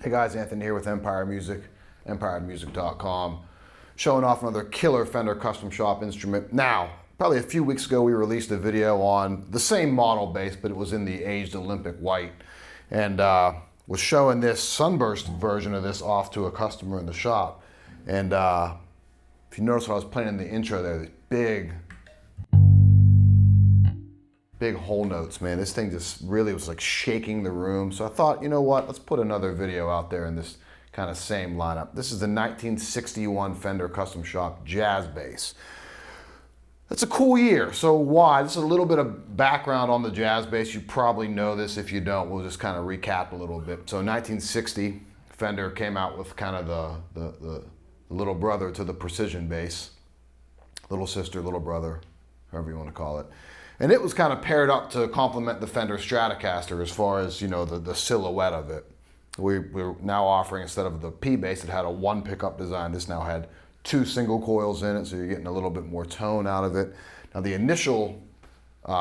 Hey guys, Anthony here with Empire Music, empiremusic.com, showing off another killer Fender custom shop instrument. Now, probably a few weeks ago we released a video on the same model bass, but it was in the aged Olympic white, and was showing this sunburst version of this off to a customer in the shop. And if you notice what I was playing in the intro there, these big whole notes, man. This thing just really was like shaking the room. So I thought, you know what, let's put another video out there in this kind of same lineup. This is the 1961 Fender Custom Shop Jazz Bass. That's a cool year. So why? This is a little bit of background on the jazz bass. You probably know this. If you don't, we'll just kind of recap a little bit. So in 1960, Fender came out with kind of the little brother to the precision bass. Little sister, little brother, however you want to call it. And it was kind of paired up to complement the Fender Stratocaster as far as, you know, the silhouette of it. We're now offering, instead of the P bass, it had a one pickup design. This now had two single coils in it, so you're getting a little bit more tone out of it. Now the initial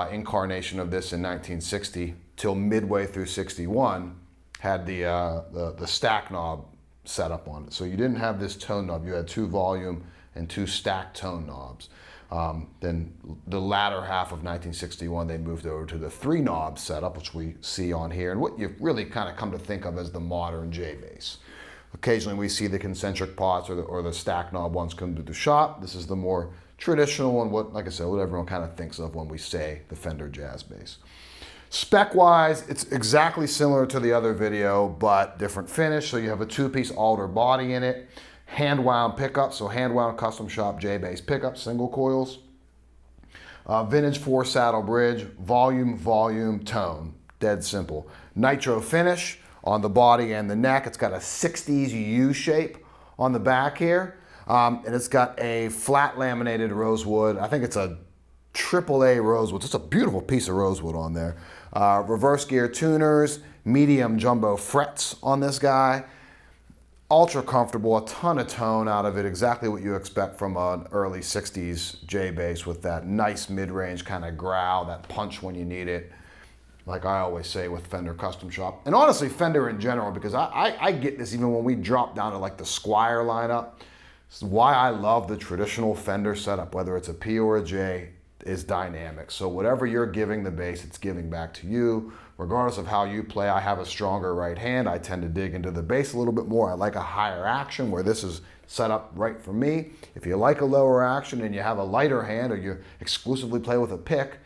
incarnation of this in 1960 till midway through 61 had the stack knob set up on it. So you didn't have this tone knob, you had two volume and two stacked tone knobs. Then the latter half of 1961, they moved over to the three knob setup, which we see on here, and what you've really kind of come to think of as the modern J bass. Occasionally we see the concentric pots or the stack knob ones come to the shop. This is the more traditional one, like I said, what everyone kind of thinks of when we say the Fender Jazz Bass. Spec-wise, it's exactly similar to the other video, but different finish. So you have a two-piece alder body in it. Hand-wound pickup, so hand-wound custom shop J-bass pickup, single coils. Vintage 4-saddle bridge, volume, tone, dead simple. Nitro finish on the body and the neck. It's got a 60s U shape on the back here, and it's got a flat laminated rosewood. I think it's a AAA rosewood. It's a beautiful piece of rosewood on there. Reverse gear tuners, medium jumbo frets on this guy. Ultra comfortable, a ton of tone out of it, exactly what you expect from an early 60s J bass, with that nice mid-range kind of growl, that punch when you need it, like I always say with Fender Custom Shop. And honestly, Fender in general, because I get this even when we drop down to like the Squire lineup. This is why I love the traditional Fender setup, whether it's a P or a J, is dynamic. So whatever you're giving the bass, it's giving back to you. Regardless of how you play, I have a stronger right hand. I tend to dig into the bass a little bit more. I like a higher action, where this is set up right for me. If you like a lower action and you have a lighter hand, or you exclusively play with a pick,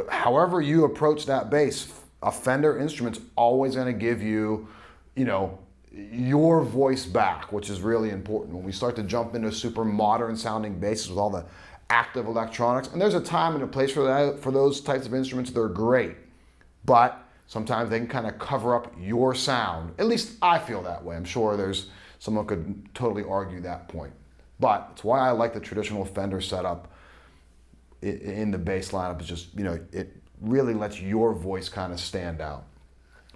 however you approach that bass, a Fender instrument's always going to give you, you know, your voice back, which is really important. When we start to jump into super modern sounding basses with all the active electronics, and there's a time and a place for that, for those types of instruments, they're great. But sometimes they can kind of cover up your sound. At least I feel that way. I'm sure there's someone could totally argue that point. But it's why I like the traditional Fender setup in the bass lineup. It's just, you know, it really lets your voice kind of stand out.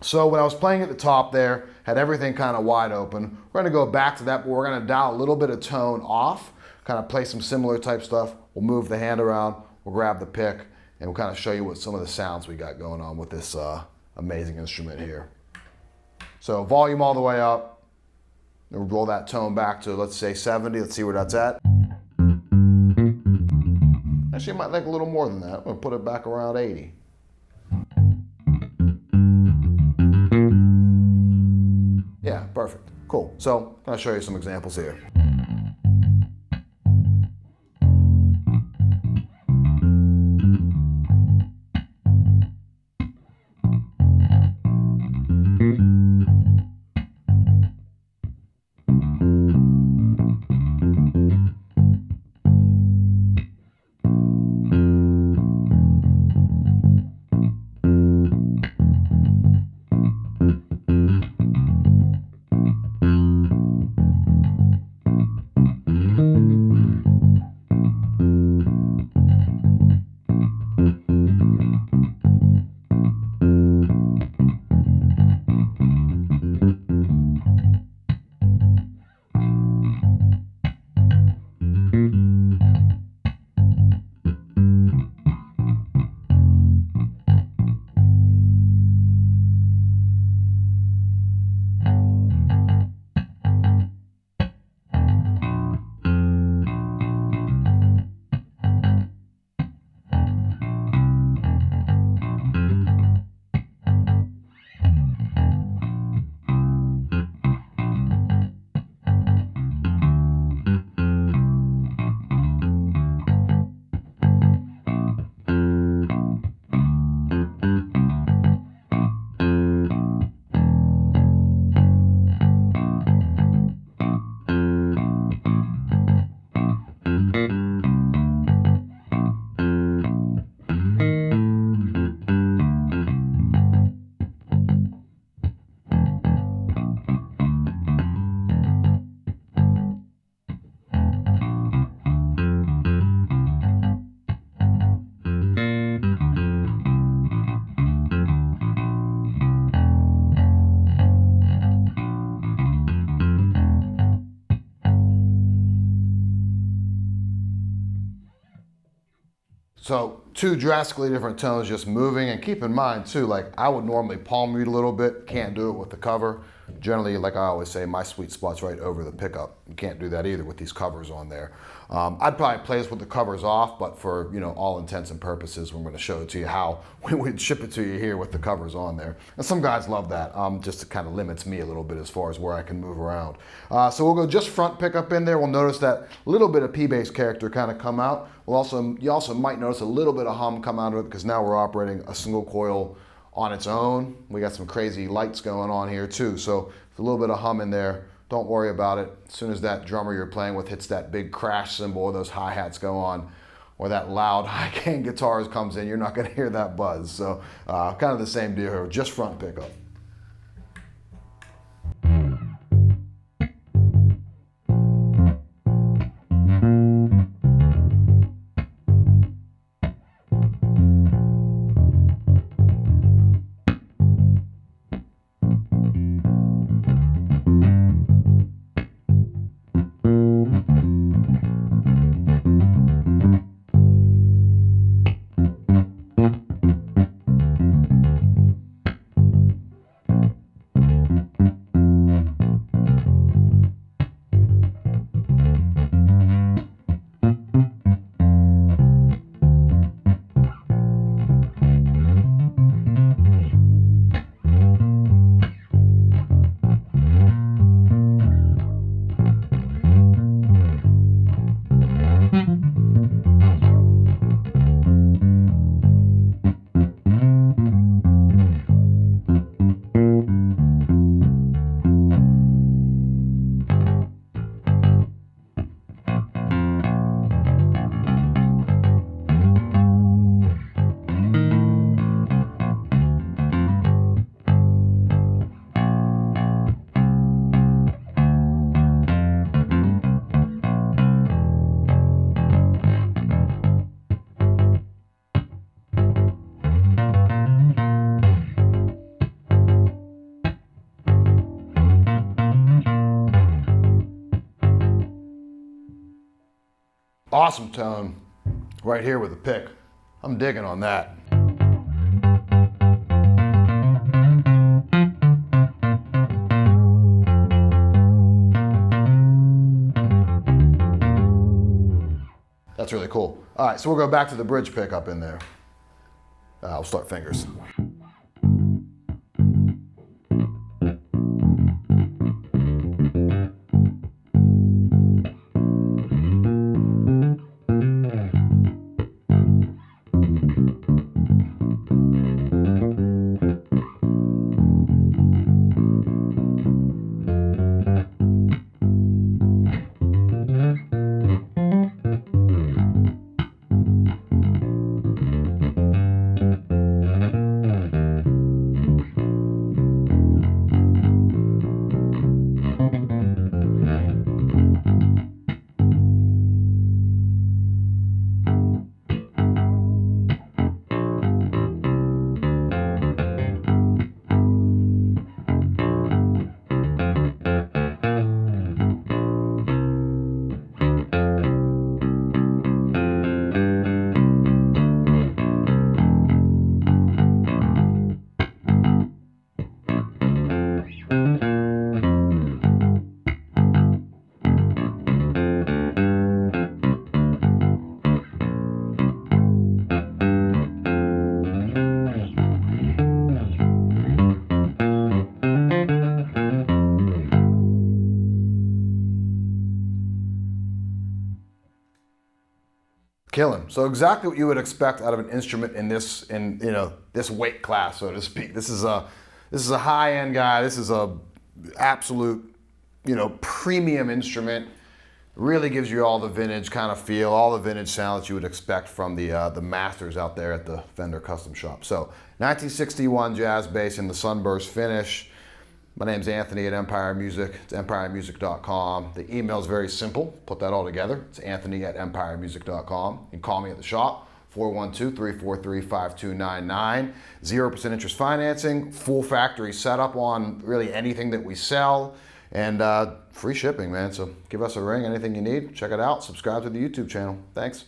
So when I was playing at the top there, had everything kind of wide open. We're going to go back to that, but we're going to dial a little bit of tone off, kind of play some similar type stuff. We'll move the hand around, we'll grab the pick, and we'll kind of show you what some of the sounds we got going on with this amazing instrument here. So volume all the way up, then we'll roll that tone back to, let's say 70. Let's see where that's at. Actually, I might like a little more than that. I'm gonna put it back around 80. Yeah, perfect, cool. So I'll show you some examples here. So two drastically different tones just moving, and keep in mind too, like I would normally palm read a little bit, can't do it with the cover. Generally, like I always say, my sweet spot's right over the pickup. You can't do that either with these covers on there. I'd probably play this with the covers off, but for all intents and purposes, we're going to show it to you how we would ship it to you here with the covers on there. And some guys love that. Just it kind of limits me a little bit as far as where I can move around. So we'll go just front pickup in there. We'll notice that little bit of P-bass character kind of come out. You also might notice a little bit of hum come out of it because now we're operating a single coil on its own. We got some crazy lights going on here too. So a little bit of hum in there. Don't worry about it. As soon as that drummer you're playing with hits that big crash cymbal or those hi-hats go on, or that loud high-gain guitars comes in, you're not going to hear that buzz. So kind of the same deal here, just front pickup. Awesome tone right here with the pick. I'm digging on that. That's really cool. All right, so we'll go back to the bridge pickup in there. We'll start fingers. Killing. So exactly what you would expect out of an instrument in this this weight class, so to speak. This is a high-end guy. This is a absolute premium instrument. Really gives you all the vintage kind of feel, all the vintage sound that you would expect from the masters out there at the Fender Custom Shop. So 1961 jazz bass in the sunburst finish. My name's Anthony at Empire Music. It's empiremusic.com. The email is very simple. Put that all together. It's Anthony at empiremusic.com. You can call me at the shop, 412-343-5299. 0% interest financing, full factory setup on really anything that we sell, and free shipping, man. So give us a ring, anything you need. Check it out. Subscribe to the YouTube channel. Thanks.